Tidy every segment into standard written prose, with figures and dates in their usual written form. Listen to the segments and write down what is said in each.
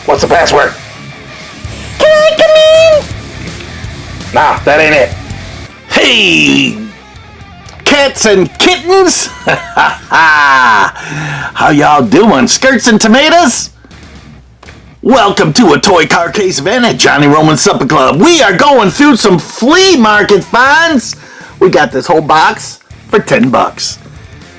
What's the password? Can I come in? Nah, that ain't it. Hey, cats and kittens. How y'all doing, skirts and tomatoes? Welcome to a toy car case event at Johnny Roman's Supper Club. We are going through some Flea Market Finds. We got this whole box for $10.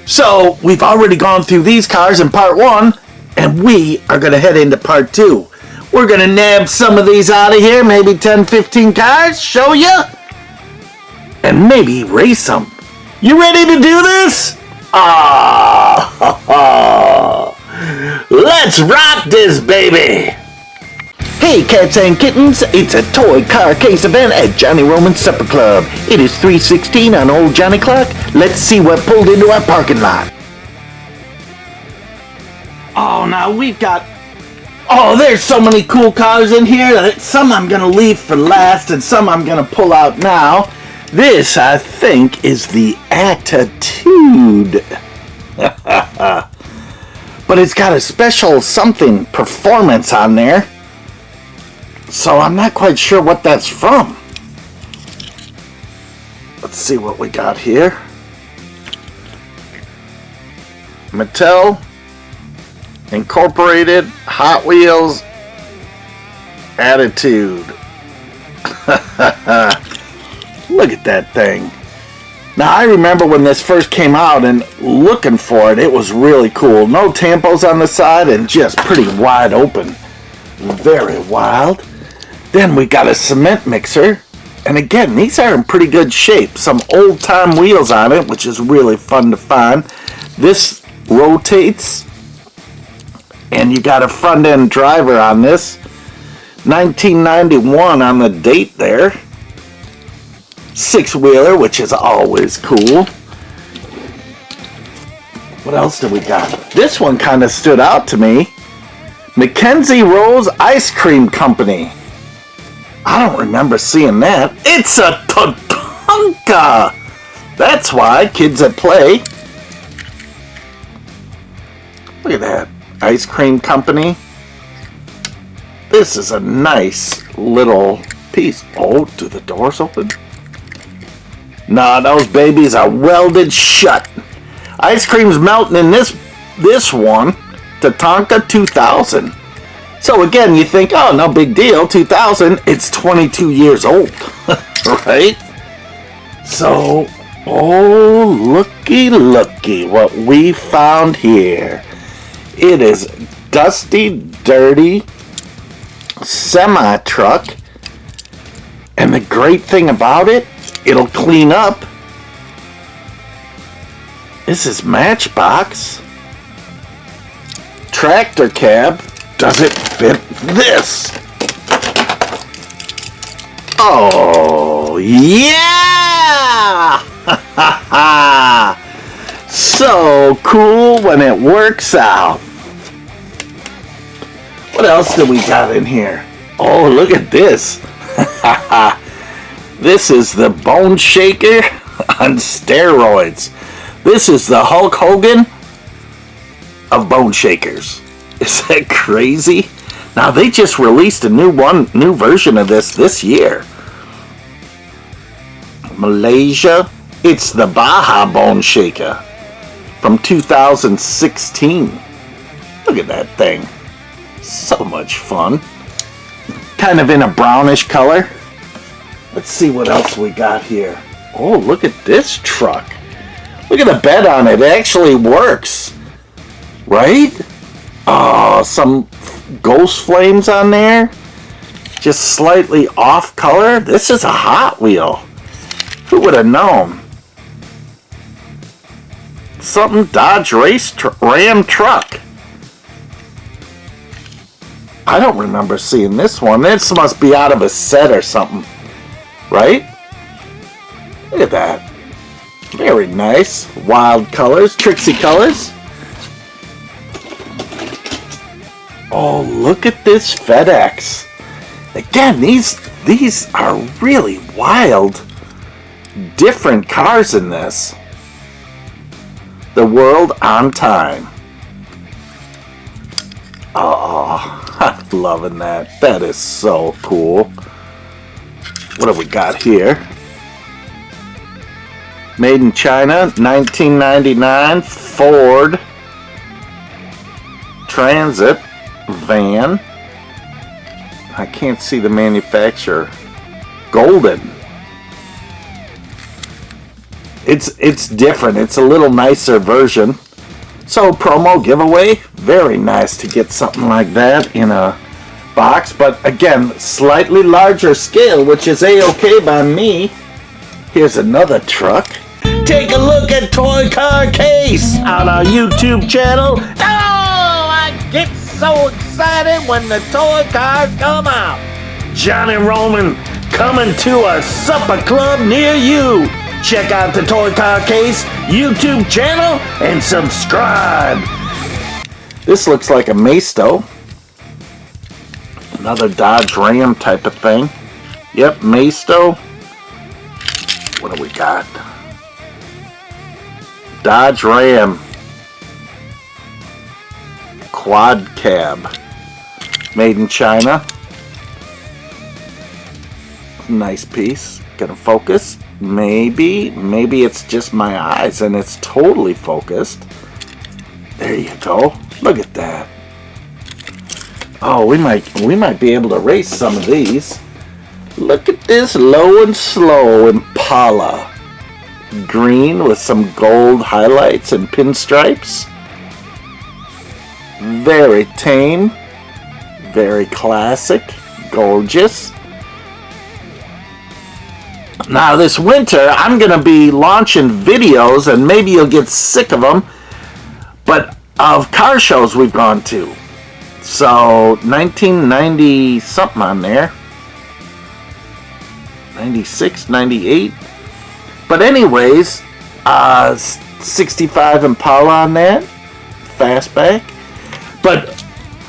So we've already gone through these cars in part 1, and we are going to head into part 2. We're going to nab some of these out of here, maybe 10, 15 cars, show you, and maybe race them. You ready to do this? Let's rock this baby! Hey cats and kittens, it's a toy car case event at Johnny Roman's Supper Club. It is 3:16 on old Johnny Clock. Let's see what pulled into our parking lot. Oh, now we've got... Oh, there's so many cool cars in here. Some I'm going to leave for last and some I'm going to pull out now. This, I think, is the Attitude. But it's got a special something performance on there. So I'm not quite sure what that's from. Let's see what we got here. Mattel Incorporated Hot Wheels Attitude. Look at that thing. Now I remember when this first came out and looking for it, it was really cool. No tampos on the side and just pretty wide open. Very wild. Then we got a cement mixer. And again, these are in pretty good shape. Some old time wheels on it, which is really fun to find. This rotates. And you got a front end driver on this. 1991 on the date there. 6-wheeler, which is always cool. What else do we got? This one kind of stood out to me. Mackenzie Rose Ice Cream Company. I don't remember seeing that. It's a Tonka. That's why, kids at play. Look at that. Ice Cream Company. This is a nice little piece. Oh, do the doors open? Nah, those babies are welded shut. Ice cream's melting in this one. The Tonka 2000. So again, you think, oh, no big deal. 2000, it's 22 years old, right? So, oh, looky what we found here. It is dusty, dirty semi-truck. And the great thing about it, it'll clean up. This is Matchbox. Tractor cab. Does it fit this? Oh, yeah! So cool when it works out. What else do we got in here? Oh, look at this. This is the Bone Shaker on steroids. This is the Hulk Hogan of Bone Shakers. Is that crazy? Now they just released a new version of this year. Malaysia. It's the Baja Bone Shaker from 2016. Look at that thing. So much fun. Kind of in a brownish color. Let's see what else we got here. Oh, look at this truck. Look at the bed on it. It actually works. Right? Oh, some ghost flames on there. Just slightly off color. This is a Hot Wheel. Who would have known? Something Dodge Ram truck. I don't remember seeing this one. This must be out of a set or something. Right? Look at that. Very nice. Wild colors. Tricksy colors. Oh, look at this FedEx. Again, these are really wild, different cars in this. The World on Time. Oh, Loving that. That is so cool. What have we got here? Made in China, 1999 Ford Transit van. I can't see the manufacturer. Golden. It's different. It's a little nicer version. So promo giveaway. Very nice to get something like that in a box. But again, slightly larger scale, which is a-okay by me. Here's another truck. Take a look at Toy Car Case on our YouTube channel. Oh, I get so excited when the toy cars come out. Johnny Roman coming to a supper club near you. Check out the Toy Car Case YouTube channel and subscribe. This looks like a Maisto. Another Dodge Ram type of thing. Yep, Maisto. What do we got? Dodge Ram. Quad cab. Made in China. Nice piece. Gonna focus. Maybe it's just my eyes and it's totally focused. There you go. Look at that. Oh, we might be able to race some of these. Look at this low and slow Impala. Green with some gold highlights and pinstripes. Very tame. Very classic. Gorgeous. Now this winter, I'm going to be launching videos, and maybe you'll get sick of them, but of car shows we've gone to. So, 1990 something on there. 96, 98. But anyways, 65 Impala on that. Fastback. But,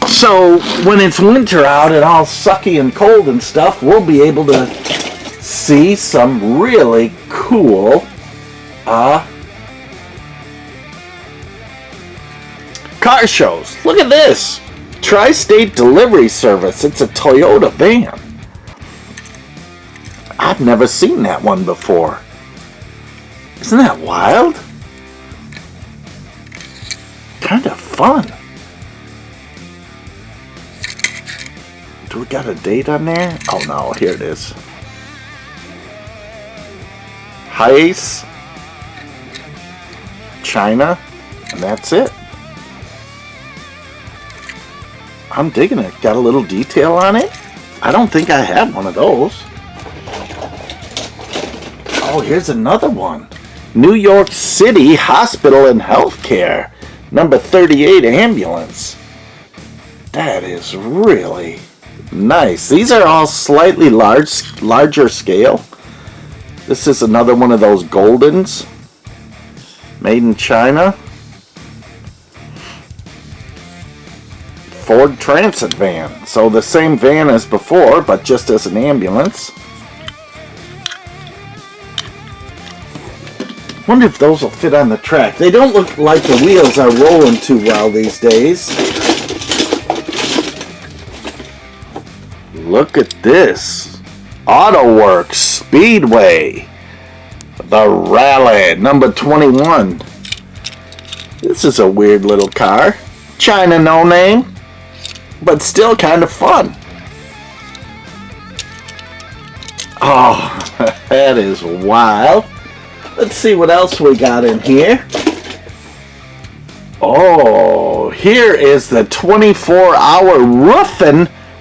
so, when it's winter out and all sucky and cold and stuff, we'll be able to see some really cool car shows. Look at this. Tri-State Delivery Service. It's a Toyota van. I've never seen that one before. Isn't that wild? Kind of fun. Do we got a date on there? Oh no, here it is. Heis, China, and that's it. I'm digging it. Got a little detail on it. I don't think I have one of those. Oh, here's another one. New York City Hospital and Healthcare, number 38 ambulance. That is really nice. These are all slightly larger scale. This is another one of those Goldens. Made in China. Ford Transit van. So the same van as before, but just as an ambulance. Wonder if those will fit on the track. They don't look like the wheels are rolling too well these days. Look at this. AutoWorks Speedway. The Rally, number 21. This is a weird little car. China no name, but still kind of fun. Oh, that is wild. Let's see what else we got in here. Oh, here is the 24-hour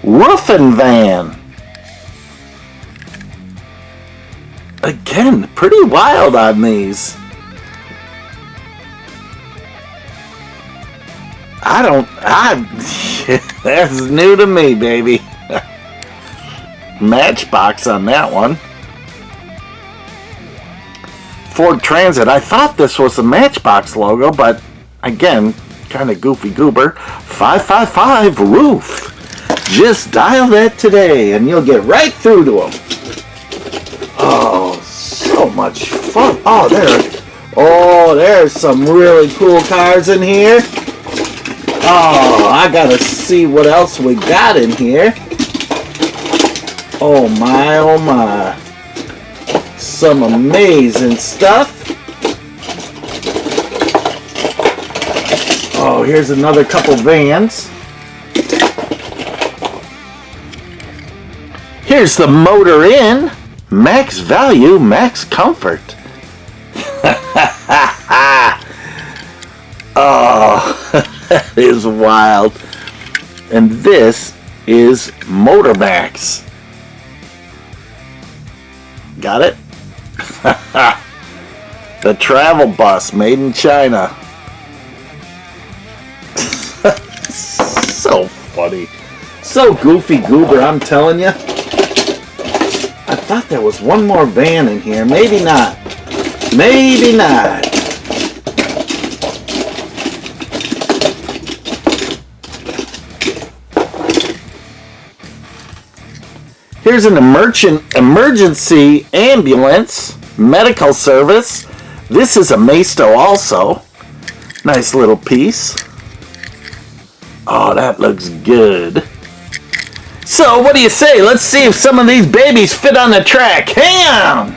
roofing van. Again, pretty wild on these. That's new to me, baby. Matchbox on that one. Ford Transit. I thought this was the Matchbox logo, but again, kind of goofy goober. 555 roof. Just dial that today and you'll get right through to them. Oh, so much fun. Oh, there's some really cool cars in here. Oh, I gotta see what else we got in here. Oh my, oh my. Some amazing stuff. Oh, here's another couple vans. Here's the motor in. Max value, max comfort. Oh, that is wild. And this is Motormax. Got it? The travel bus made in China. So funny. So goofy goober, I'm telling you. I thought there was one more van in here. Maybe not. Maybe not. Here's an emergency ambulance medical service. This is a Maisto also. Nice little piece. Oh, that looks good. So, what do you say? Let's see if some of these babies fit on the track. Hang on!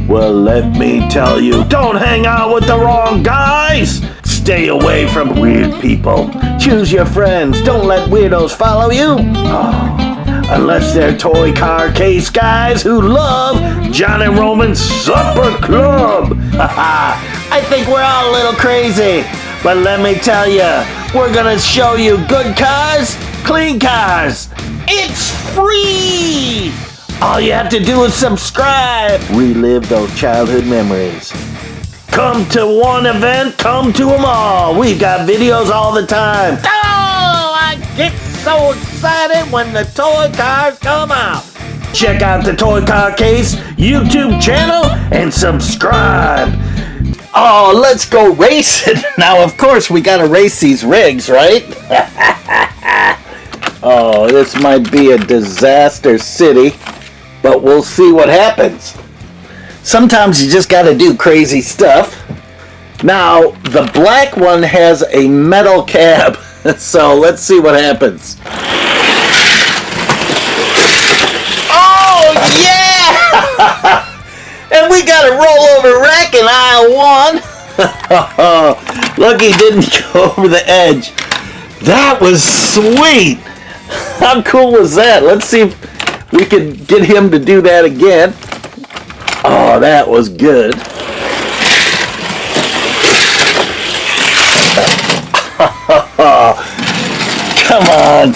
Well, let me tell you, don't hang out with the wrong guys! Stay away from weird people. Choose your friends. Don't let weirdos follow you. Oh, unless they're toy car case guys who love Johnny Roman's Supper Club. I think we're all a little crazy. But let me tell you, we're gonna show you good cars, clean cars. It's free! All you have to do is subscribe. Relive those childhood memories. Come to one event, come to them all. We've got videos all the time. Oh, I get so excited when the toy cars come out. Check out the Toy Car Case YouTube channel and subscribe. Oh, let's go racing. Now, of course, we gotta race these rigs, right? Oh, this might be a disaster city, but we'll see what happens. Sometimes you just gotta do crazy stuff. Now, the black one has a metal cab, so let's see what happens. Oh, yeah! And we got a rollover wreck in aisle 1. Look, he didn't go over the edge. That was sweet. How cool was that? Let's see if we can get him to do that again. Oh, that was good. Come on.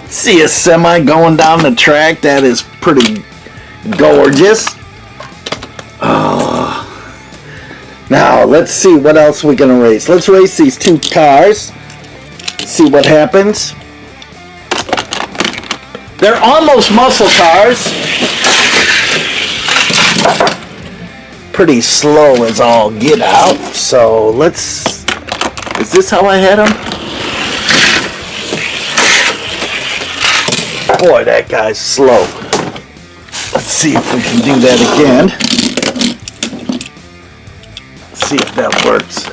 See a semi going down the track? That is pretty gorgeous. Oh. Now, let's see what else we're going to race. Let's race these two cars. See what happens. They're almost muscle cars. Pretty slow as all get out. So, let's... Is this how I had them? Boy, that guy's slow. Let's see if we can do that again. See if that works.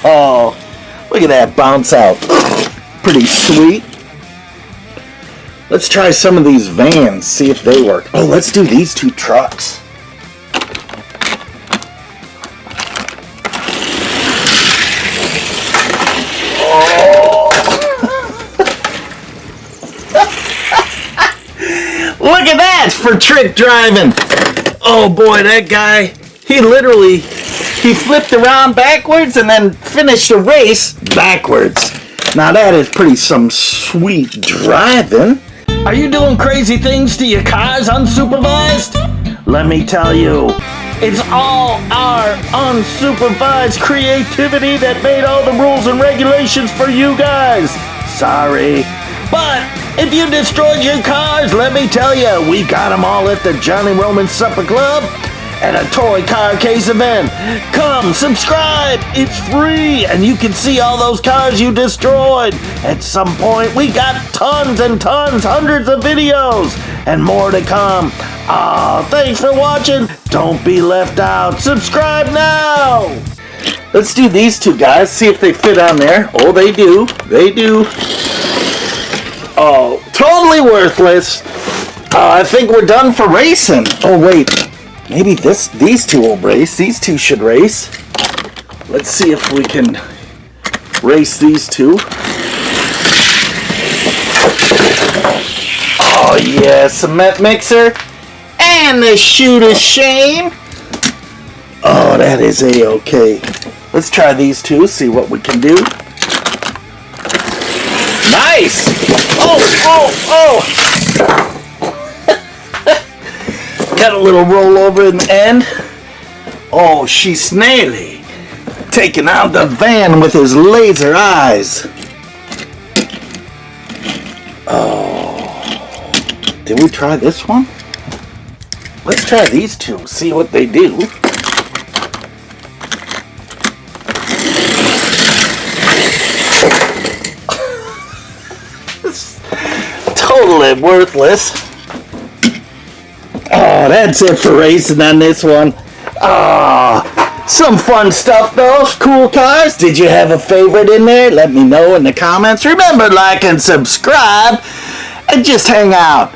Oh, look at that bounce out. Pretty sweet. Let's try some of these vans, see if they work. Oh, let's do these two trucks. Oh. Look at that for trick driving. Oh boy, that guy, he flipped around backwards and then finished the race backwards. Now that is pretty some sweet driving. Are you doing crazy things to your cars unsupervised? Let me tell you, it's all our unsupervised creativity that made all the rules and regulations for you guys. Sorry. But if you destroyed your cars, let me tell you, we got them all at the Johnny Roman Supper Club at a Toy Car Case event. Come, subscribe, it's free, and you can see all those cars you destroyed. At some point, we got tons and tons, hundreds of videos. and more to come. Thanks for watching. Don't be left out. Subscribe now. Let's do these two guys, see if they fit on there. Oh, they do. They do. Oh, totally worthless. I think we're done for racing. Oh, wait. Maybe these two will race. These two should race. Let's see if we can race these two. Oh, yeah, cement mixer. And the shooter Shane. Oh, that is A-okay. Let's try these two, see what we can do. Nice! Oh! Got a little rollover in the end. Oh, she's snaily. Taking out the van with his laser eyes. Oh. Did we try this one? Let's try these two, see what they do. It's totally worthless. Oh, that's it for racing on this one. Some fun stuff though. Cool cars. Did you have a favorite in there? Let me know in the comments. Remember, like and subscribe and just hang out.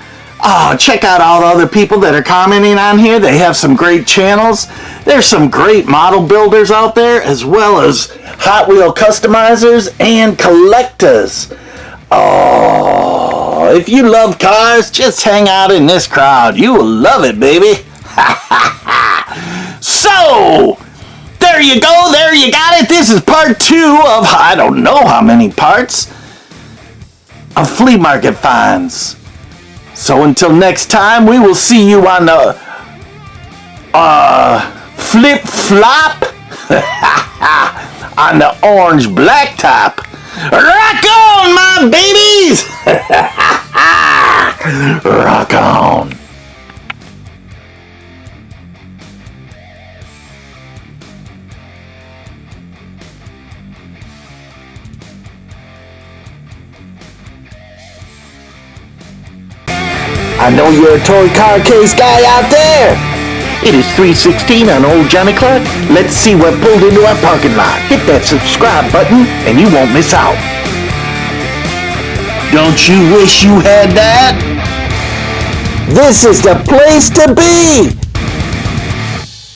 Check out all the other people that are commenting on here. They have some great channels. There's some great model builders out there, as well as Hot Wheel customizers and collectors. Oh, if you love cars, just hang out in this crowd. You will love it, baby. So, there you go. There you got it. This is part 2 of I don't know how many parts of Flea Market Finds. So until next time, we will see you on the flip flop on the orange blacktop. Rock on, my babies! Rock on. I know you're a toy car case guy out there. It is 3:16 on old Johnny Clark. Let's see what pulled into our parking lot. Hit that subscribe button and you won't miss out. Don't you wish you had that? This is the place to be.